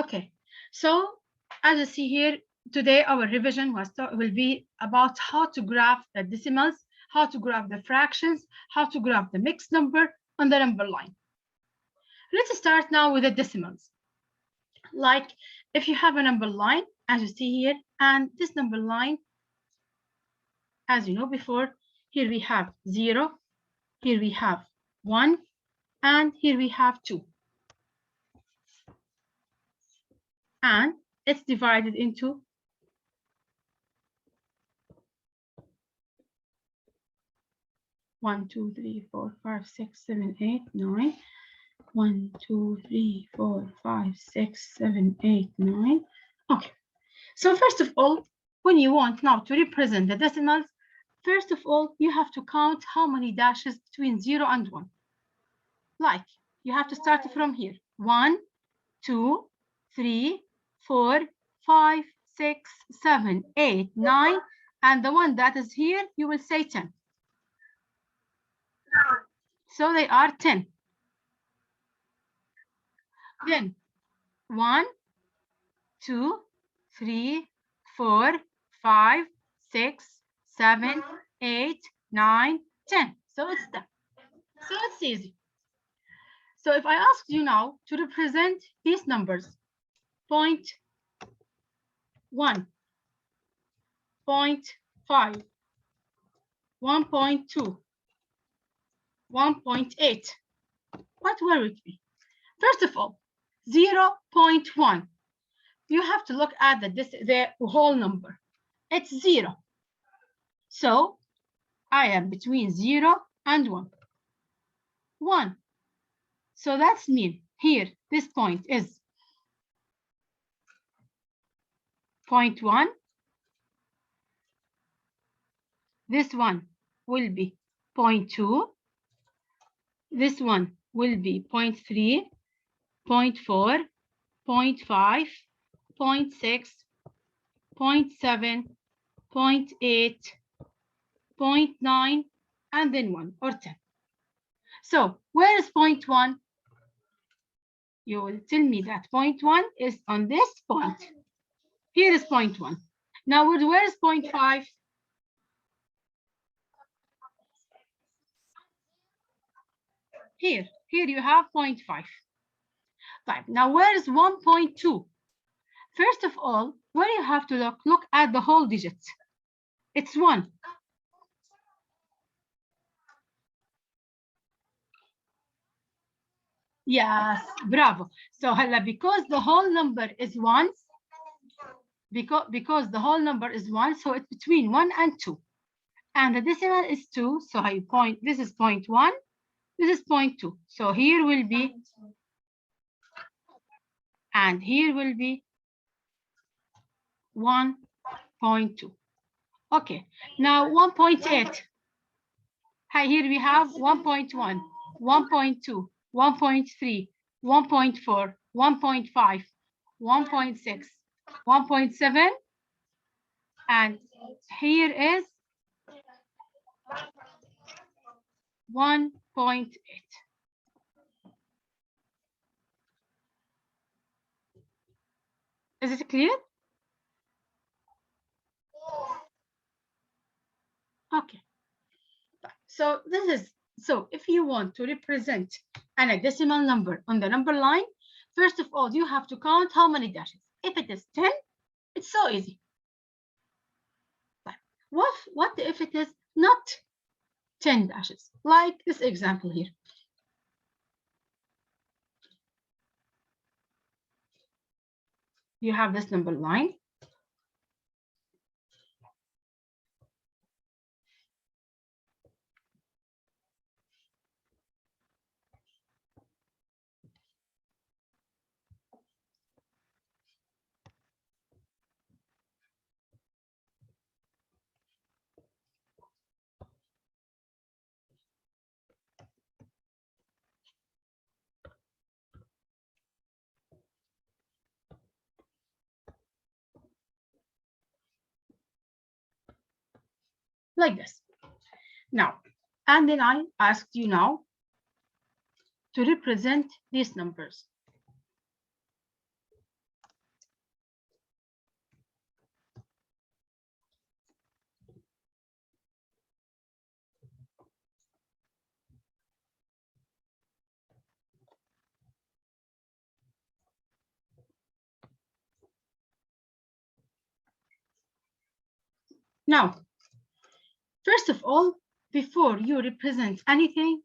Okay, so as you see here, today our revision will be about how to graph the decimals, how to graph the fractions, how to graph the mixed number on the number line. Let's start now with the decimals. Like if you have a number line, as you see here, and this number line, as you know before, here we have 0, here we have 1, and here we have 2. And it's divided into 1, 2, 3, 4, 5, 6, 7, 8, 9. 1, 2, 3, 4, 5, 6, 7, 8, 9. Okay. So first of all, when you want now to represent the decimals, first of all, you have to count how many dashes between 0 and 1. Like, you have to start from here. 1, 2, 3, 4, 5, 6, 7, 8, 9. And the one that is here, you will say 10. So they are 10. Then 1, 2, 3, 4, 5, 6, 7, 8, 9, 10. So it's done. So it's easy. So if I ask you now to represent these numbers, 0.1, 0.5, 1.2, 1.8, what will it be? First of all, 0.1. You have to look at the whole number. It's 0. So I am between 0 and 1. 1. So that's mean here, this point is 0.1. This one will be 0.2. This one will be 0.3, 0.4, 0.5, 0.6, 0.7, 0.8, 0.9, and then 1 or 10. So where is 0.1? You will tell me that 0.1 is on this point. Here is 0.1. Now where is 0.5? Here you have 0.5. Right. Now where is 1.2? First of all, where you have to look at the whole digits. It's 1. Yes, bravo. So because the whole number is 1, because the whole number is 1, so it's between 1 and 2. And the decimal is 2, so I point, this is 0.1, this is 0.2. So here will be, and here will be 1.2. Okay, now 1.8. Here we have 1.1, 1.2, 1.3, 1.4, 1.5, 1.6, 1.7, and here is 1.8. Is it clear? Okay. So so if you want to represent a decimal number on the number line, first of all, you have to count how many dashes. If it is 10, it's so easy. But what if it is not 10 dashes, like this example here? You have this number line. Like this. Now, and then I asked you now to represent these numbers. Now, first of all, before you represent anything,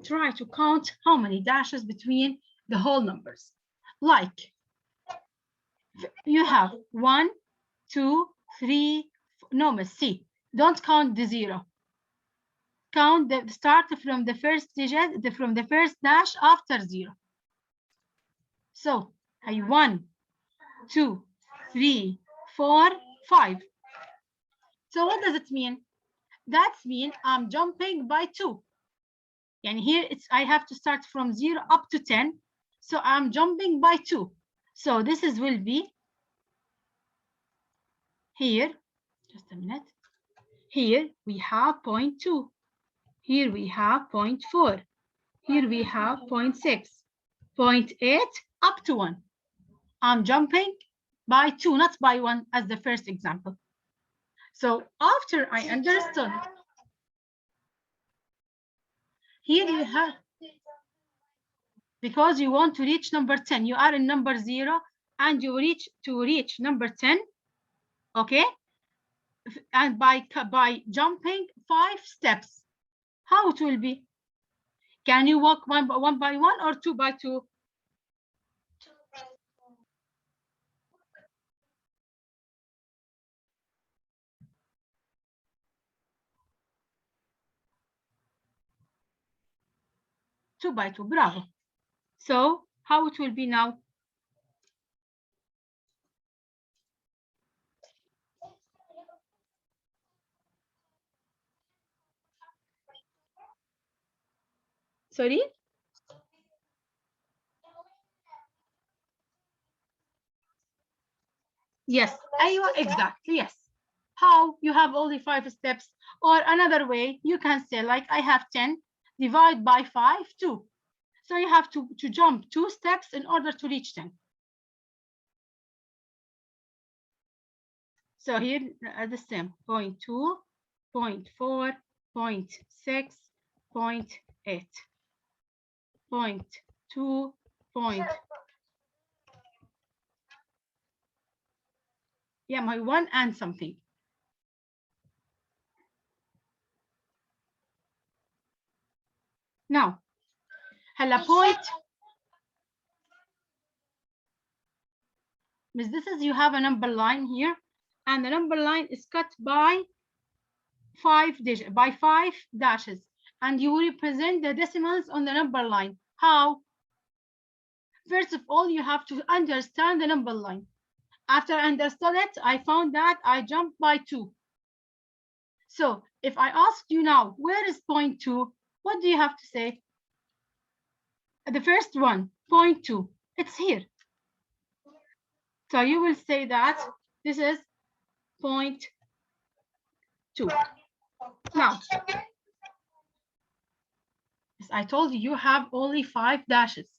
try to count how many dashes between the whole numbers. Like you have 1, 2, 3, no, see, don't count the 0. Count start from the first digit, from the first dash after 0. So, 1, 2, 3, 4, 5. So what does it mean? That means I'm jumping by 2. And here I have to start from 0 up to 10. So I'm jumping by 2. So this will be here. Just a minute. Here we have 0.2. Here we have 0.4. Here we have 0.6, 0.8 up to 1. I'm jumping by 2, not by 1 as the first example. So after I understood, here you have, because you want to reach number 10, you are in number 0 and you reach number 10, okay? And by jumping 5 steps, how it will be? Can you walk one by one or 2 by 2? 2 by 2, bravo. So how it will be now? Sorry? Yes, exactly, yes. How? You have only 5 steps. Or another way, you can say, like, I have 10, divide by 5, 2. So you have to jump 2 steps in order to reach 10. So here the same, 0.2, 0.4, 0.6, 0.8, 0.2, yeah, my 1 and something. Now, هلا point. Miss, this is, you have a number line here, and the number line is cut by 5 dashes, and you represent the decimals on the number line. How? First of all, you have to understand the number line. After I understood it, I found that I jumped by 2. So if I ask you now, where is 0.2? What do you have to say? The first one, 0.2, it's here. So you will say that this is 0.2. Now, as I told you, you have only 5 dashes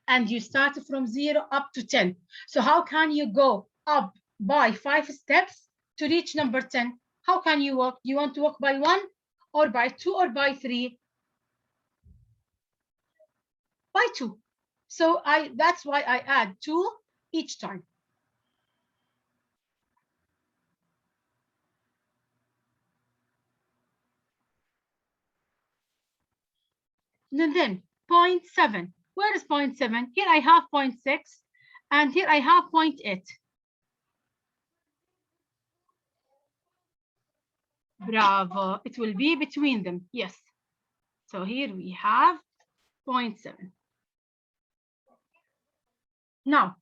and you start from 0 up to 10. So how can you go up by 5 steps to reach number 10? How can you walk? You want to walk by 1 or by 2 or by 3? By 2. So that's why I add 2 each time. And then 0.7. Where is 0.7? Here I have 0.6 and here I have 0.8. Bravo. It will be between them. Yes. So here we have 0.7. Now,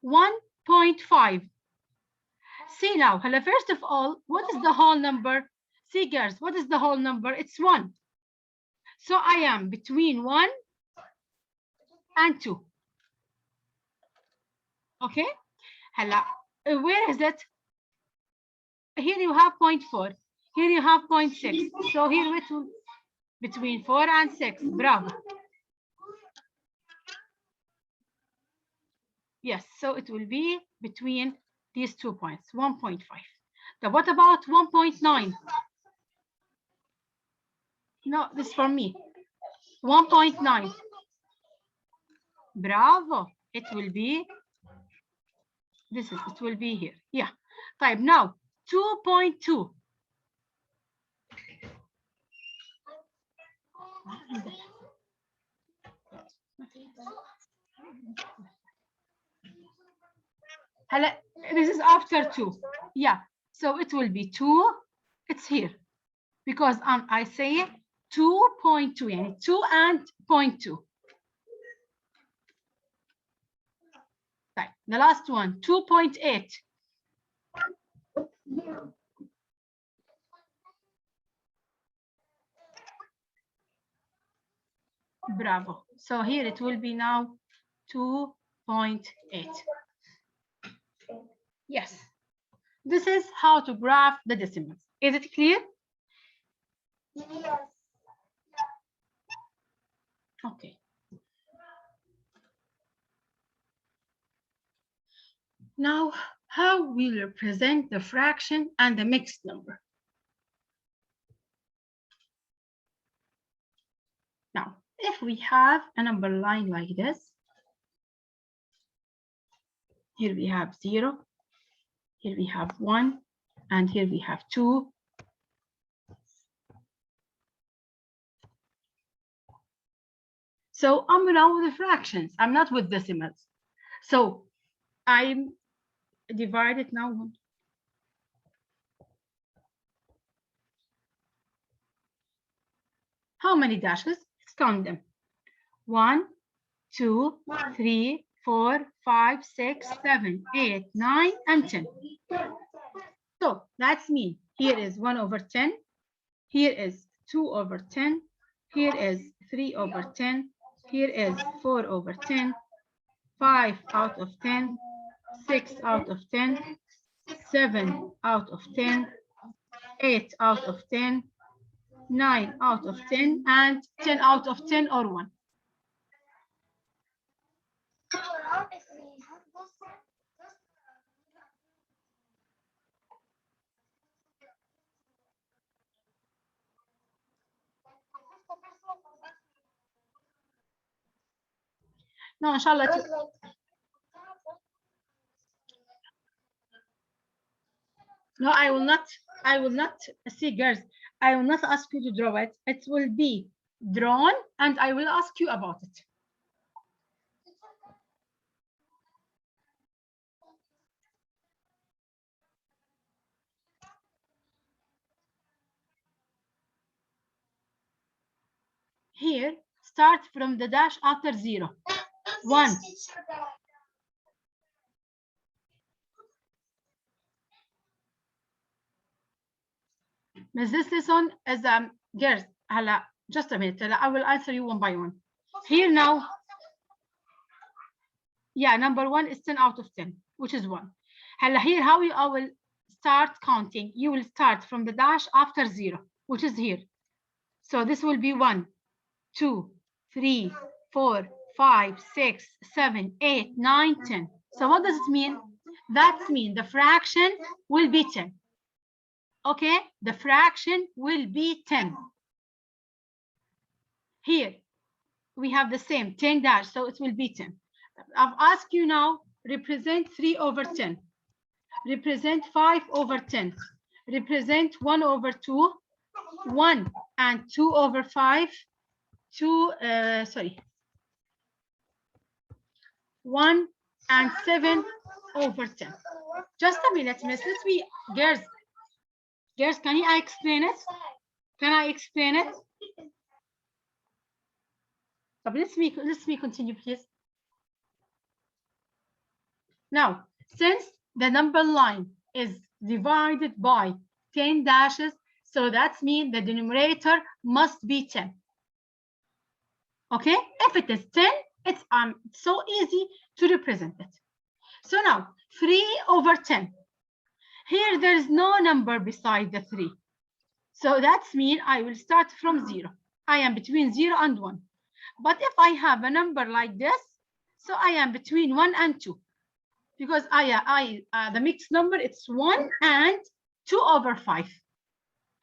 1.5. See now, first of all, what is the whole number? See, girls, what is the whole number? It's 1. So I am between 1 and 2. Okay? Where is it? Here you have 0.4. Here you have 0.6. So here it will between 4 and 6. Bravo. Yes, so it will be between these 2 points, 1.5. Now, what about 1.9? No, this is for me. 1.9. Bravo. It will be, it will be here. Yeah. Type now, 2.2. This is after 2. Yeah, so it will be 2. It's here because I say 2.2, يعني 2 and 0.2. Right, the last one, 2.8. Bravo. So here it will be now 2.8. Yes. This is how to graph the decimals. Is it clear? Yes. Okay. Now, how we represent the fraction and the mixed number? Now, if we have a number line like this, here we have 0, here we have 1, and here we have 2. So I'm now with the fractions. I'm not with decimals. So I'm divided now. How many dashes? Let's count them. 1, 2, 3, 4, 5, 6, 7, 8, 9, and 10. So that's mean here is 1 over 10. Here is 2 over 10. Here is 3 over 10. Here is 4 over 10. 5 out of 10. 6 out of 10. 7 out of 10. 8 out of 10. 9 out of 10. And 10 out of 10 or 1. No, inshallah. No, I will not see, girls. I will not ask you to draw it. It will be drawn and I will ask you about it. Here, start from the dash after 0. 1. Miss, this lesson is girls. Just a minute. I will answer you one by one. Here now. Yeah, number 1 is 10 out of 10, which is 1. Here, how I will start counting. You will start from the dash after 0, which is here. So this will be 1, 2, 3, 4, 5, 6, 7, 8, 9, 10. So what does it mean? That means the fraction will be 10. Okay, the fraction will be 10. Here, we have the same 10 dash, so it will be 10. I've asked you now, represent 3 over 10. Represent 5 over 10. Represent 1 over 2. 1 and 2 over 5. 1 and 7 over 10. Just a minute, miss. Let me, girls, can I explain it? Can I explain it? But let me continue, please. Now, since the number line is divided by 10 dashes, so that means the denominator must be 10. Okay, if it is 10, it's so easy to represent it. So now 3 over 10. Here there is no number beside the 3. So that means I will start from 0. I am between 0 and 1. But if I have a number like this, so I am between 1 and 2. Because the mixed number, it's 1 and 2 over 5.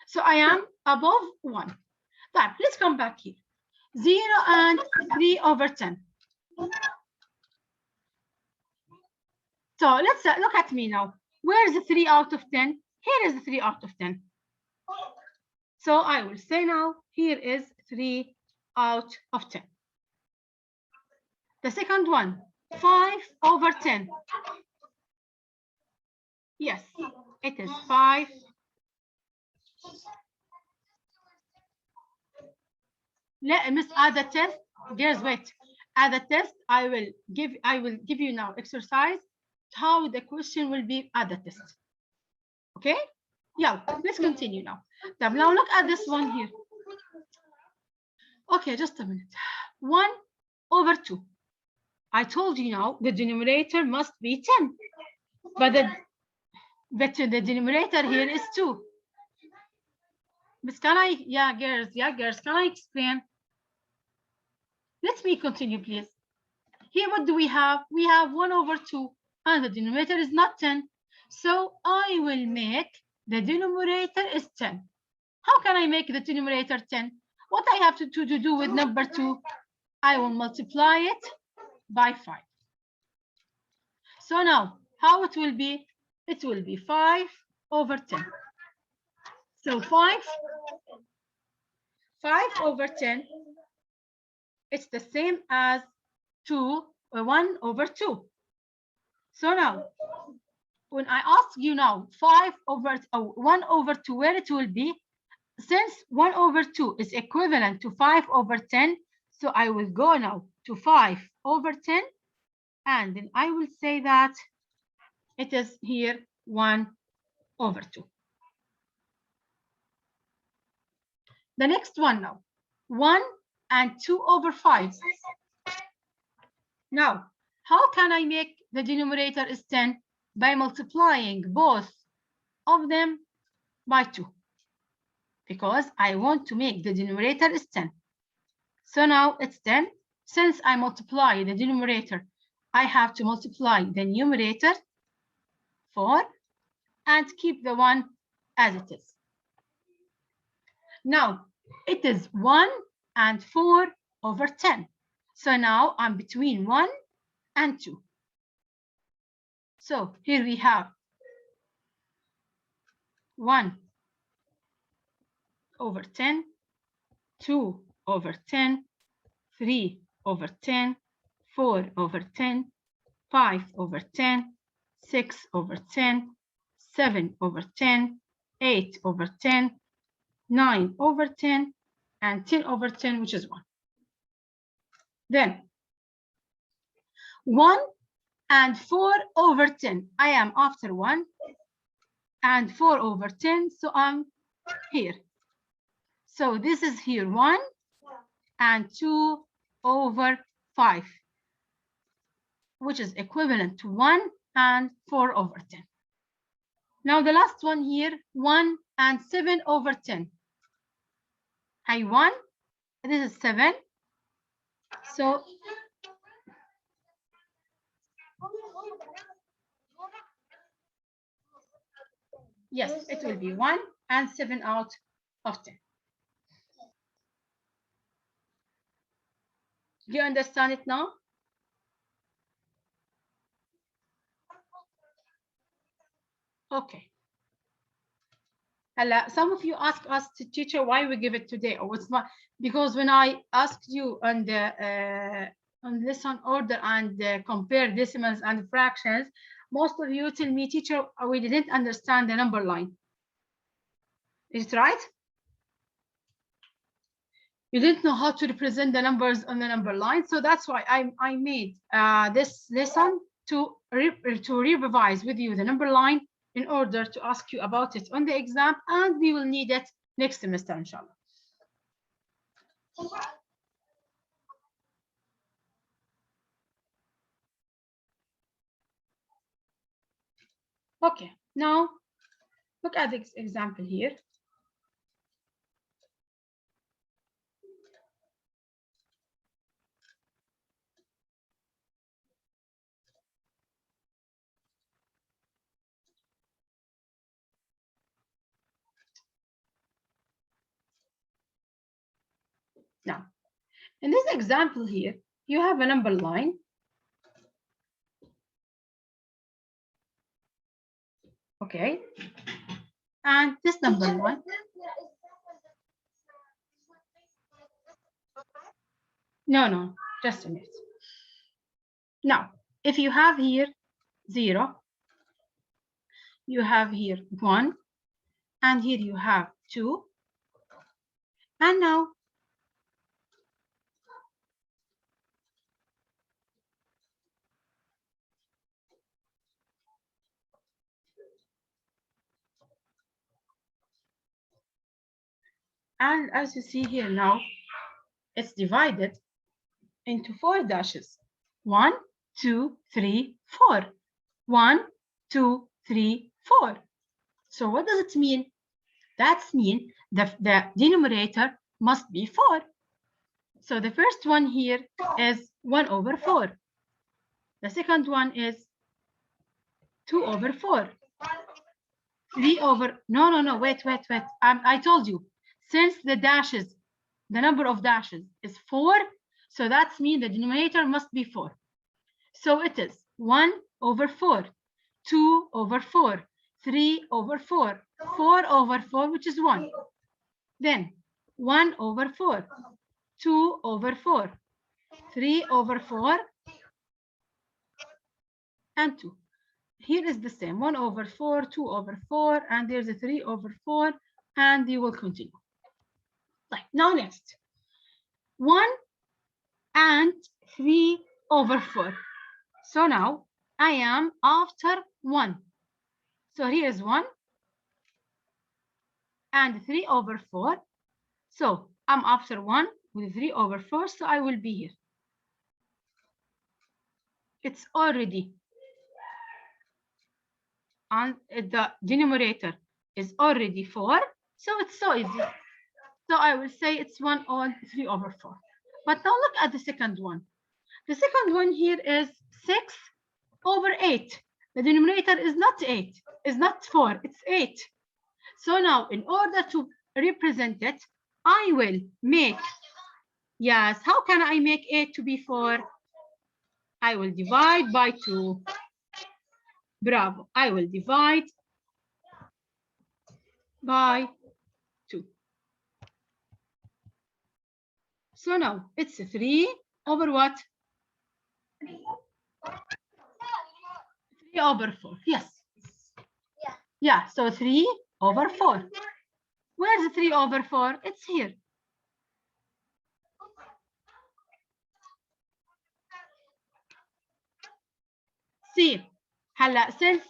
So I am above 1. But let's come back here. 0 and 3 over 10. So let's look at me now. Where is the 3 out of 10? Here is the 3 out of 10. So I will say now, here is 3 out of 10. The second one, 5 over 10. Yes, it is 5. Let Miss add the test. Girls, wait. Add the test. I will give you now exercise how the question will be at the test. Okay? Yeah, let's continue now. Now look at this one here. Okay, just a minute. 1 over 2. I told you now the denominator must be 10. But the denominator here is 2. Miss, can I, girls, can I explain? Let me continue, please. Here, what do we have? We have 1 over 2, and the denominator is not 10. So I will make the denominator is 10. How can I make the denominator 10? What I have to do with number 2, I will multiply it by 5. So now, how it will be? It will be 5 over 10. So 5 over 10, it's the same as 1 over 2. So now, when I ask you now 5 over 1 over 2, where it will be? Since 1 over 2 is equivalent to 5 over 10, so I will go now to 5 over 10, and then I will say that it is here 1 over 2. The next one now, 1 and 2 over 5. Now, how can I make the denominator is 10? By multiplying both of them by 2. Because I want to make the denominator is 10. So now it's 10. Since I multiply the denominator, I have to multiply the numerator 4 and keep the 1 as it is. Now, it is 1 and 4 over 10. So now I'm between 1 and 2. So here we have 1 over 10, 2 over 10, 3 over 10, 4 over 10, 5 over 10, 6 over 10, 7 over 10, 8 over 10, 9 over 10, and 10 over 10, which is 1. Then 1 and 4 over 10. I am after 1 and 4 over 10, so I'm here. So this is here 1 and 2 over 5, which is equivalent to 1 and 4 over 10. Now the last one here, 1 and 7 over 10. I 1, this is 7. So yes, it will be 1 and 7 out of 10. Do you understand it now? Okay. Some of you ask us, teacher, why we give it today, or what's not? Because when I asked you on the lesson order and compare decimals and fractions, most of you tell me, teacher, we didn't understand the number line. Is it right? You didn't know how to represent the numbers on the number line, so that's why I made this lesson to revise with you the number line in order to ask you about it on the exam, and we will need it next semester, inshallah. Okay, now look at this example here. Now, in this example here, you have a number line. Okay, and this number line. No, just a minute. Now, if you have here 0, you have here 1, and here you have 2, and now and as you see here now, it's divided into 4 dashes. 1, 2, 3, 4. 1, 2, 3, 4. So what does it mean? That means the denominator must be 4. So the first one here is 1 over 4. The second one is 2 over 4. 3 over, no, wait. I told you, since the dashes, the number of dashes is 4, so that means the denominator must be 4. So it is 1 over 4, 2 over 4, 3 over 4, 4 over 4, which is 1. Then 1 over 4, 2 over 4, 3 over 4, and 2. Here is the same, 1 over 4, 2 over 4, and there's a 3 over 4, and you will continue. Right, now next, 1 and 3 over 4. So now I am after 1. So here is 1 and 3 over 4. So I'm after 1 with 3 over 4, so I will be here. It's already on the denominator is already 4, so it's so easy. So I will say it's 1 on 3 over 4. But now look at the second one. The second one here is 6 over 8. The denominator is not 8, it's not 4, it's 8. So now in order to represent it, I will make, yes, how can I make 8 to be 4? I will divide by 2. Bravo. I will divide by 2. So now it's 3 over what? 3 over 4. Yes. Yeah, so 3 over 4. Where's 3 over 4? It's here. See, since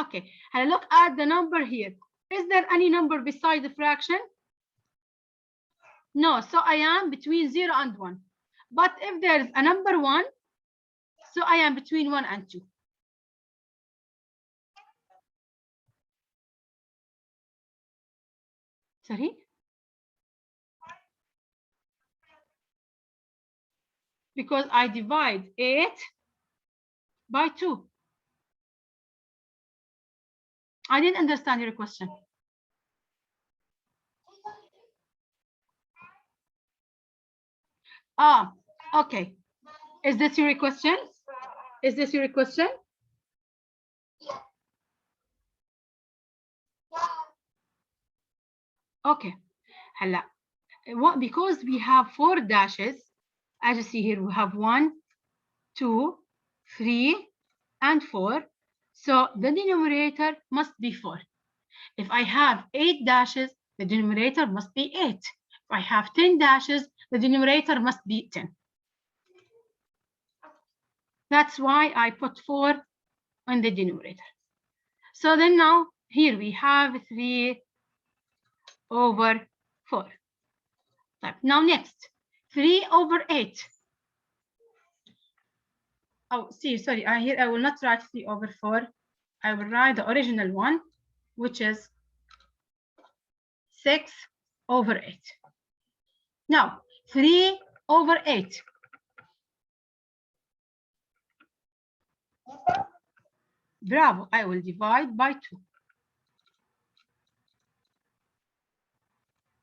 okay, look at the number here. Is there any number beside the fraction? No, so I am between 0 and 1. But if there's a number 1, so I am between 1 and 2. Sorry? Because I divide 8 by 2. I didn't understand your question. Ah, okay. Is this your question? Is this your question? Okay. Because we have 4 dashes, as you see here, we have 1, 2, 3, and 4. So the denominator must be 4. If I have 8 dashes, the denominator must be 8. If I have 10 dashes, the denominator must be 10. That's why I put 4 on the denominator. So then now here we have 3 over 4. Now next, 3 over 8. Oh, see, sorry, here I will not write 3 over 4. I will write the original one, which is 6 over 8. Now, 3 over 8. Bravo, I will divide by 2.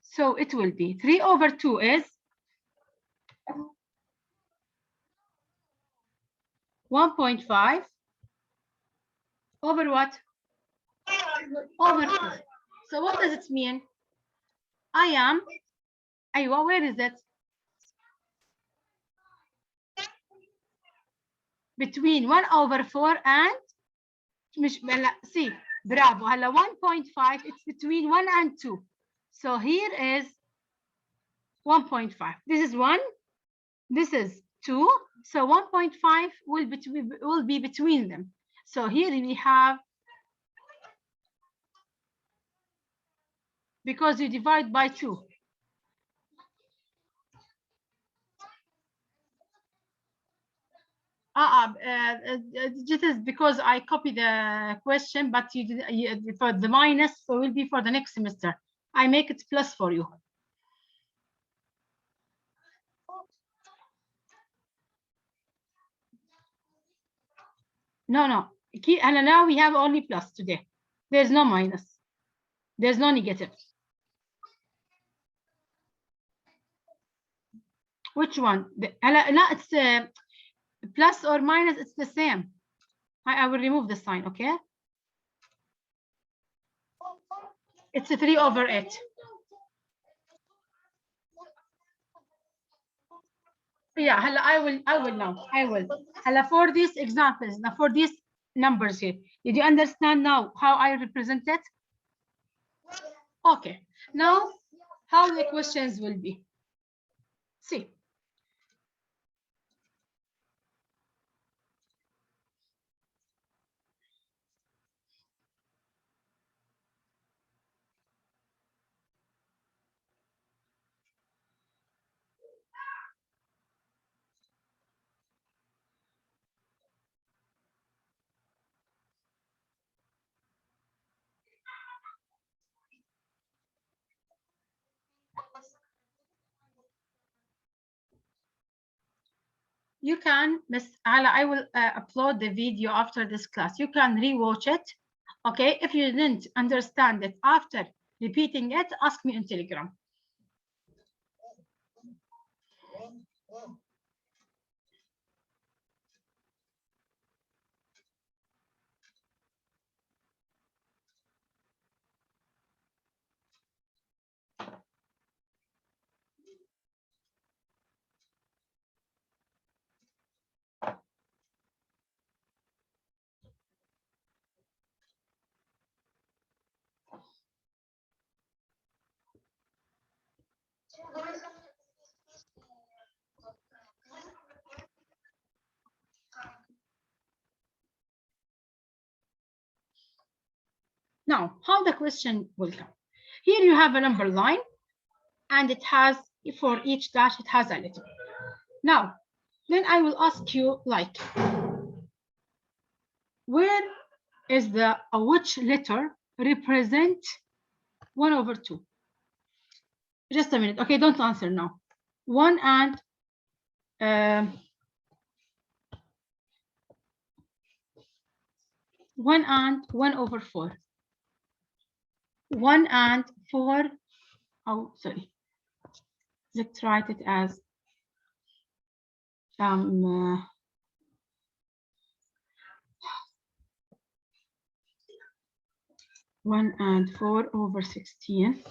So it will be 3 over 2 is 1.5 over what? Over 2. So what does it mean? I am, where is it? between 1/4 and مش هلا see برافو هلا 1.5 it's between 1 and 2. So here is 1.5. This is 1. This is 2. So 1.5 will be between them. So here we have, because you divide by 2. This is because I copied the question, but you for the minus, so will be for the next semester. I make it plus for you. No. And now we have only plus today. There's no minus. There's no negative. Which one? No, it's plus or minus, it's the same. I will remove the sign, okay? It's a 3/8. Yeah, I will now. For these examples, now for these numbers here, did you understand now how I represent it? Okay, now how the questions will be. See. You can, Miss Ala, I will upload the video after this class. You can rewatch it. Okay, if you didn't understand it after repeating it, ask me on Telegram. Now, how the question will come. Here you have a number line, and it has, for each dash, it has a letter. Now, then I will ask you, like, where is which letter represent 1/2? Just a minute. Okay, don't answer now. 1 and 1/4. 1 and 4. Oh, sorry. Let's write it as 1 and 4/16.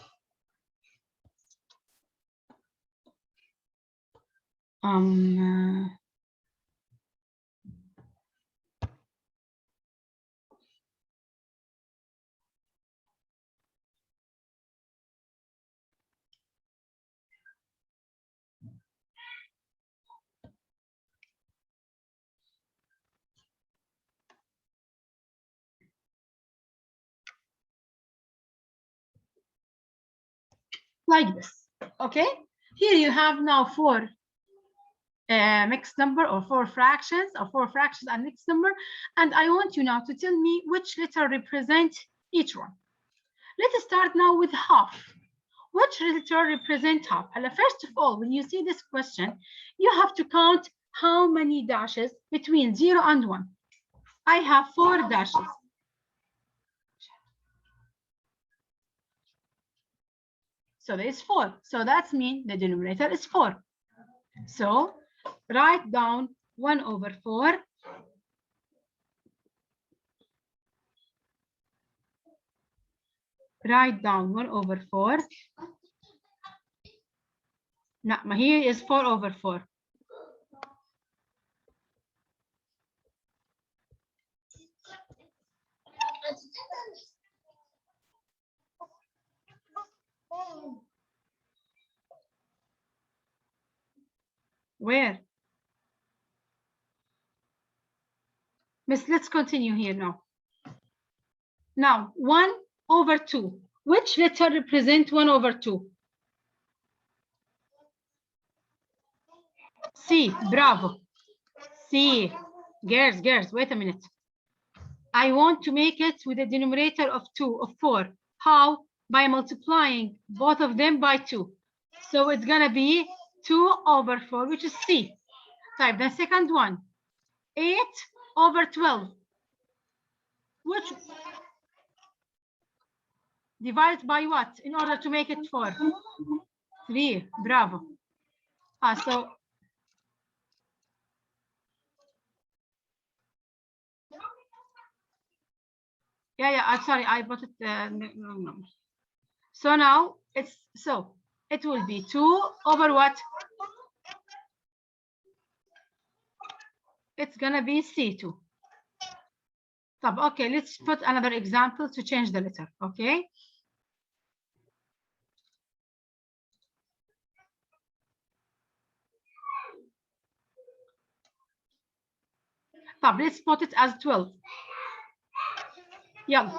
Like this. Okay, here you have now 4 mixed number, or 4 fractions, and mixed number, and I want you now to tell me which letter represent each one. Let's start now with half. Which letter represent half? First of all, when you see this question, you have to count how many dashes between 0 and 1. I have 4 dashes. So there is 4. So that means the denominator is 4. So write down 1/4. Write down 1/4. No, here is 4/4. Where? Miss, let's continue here now. Now, 1/2. Which letter represents 1/2? C. Bravo. C. Girls, wait a minute. I want to make it with a denominator of 4. How? By multiplying both of them by 2. So it's going to be 2/4, which is C. Type the second one. 8/12. Which divided by what in order to make it 4? 3. Bravo. So yeah, I'm sorry, I put it no. So now it will be 2/, what? It's gonna be C2. Okay, let's put another example to change the letter. Okay. Let's put it as 12. Yeah.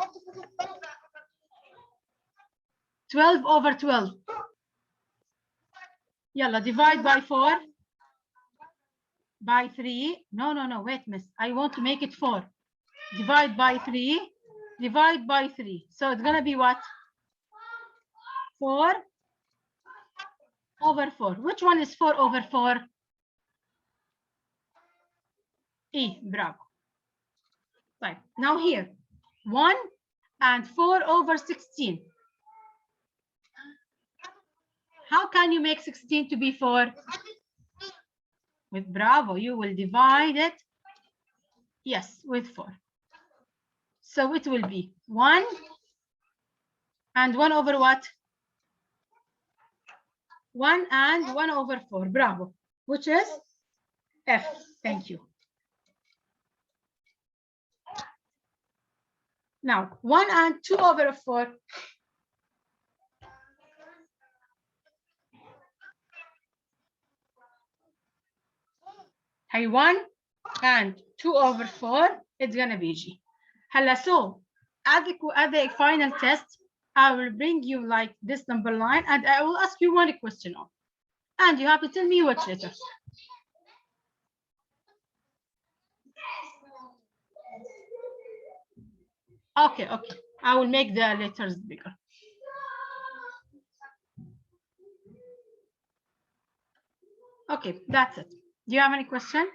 12/12. Yalla, divide by 4. By 3. No, wait, miss. I want to make it 4. Divide by 3. Divide by 3. So it's gonna be what? 4/4. Which one is 4/4? E. Bravo. Right. Now here, 1 and 4/16. How can you make 16 to be 4? With bravo, you will divide it. Yes, with 4. So it will be 1 and 1/, what? 1 and 1/4. Bravo. Which is F. Thank you. Now, 1 and 2/4. Hey, 1 and 2/4. It's gonna be G. Hala, so at the final test, I will bring you like this number line, and I will ask you one question on, and you have to tell me which letter. Okay. I will make the letters bigger. Okay, that's it. Do you have any question?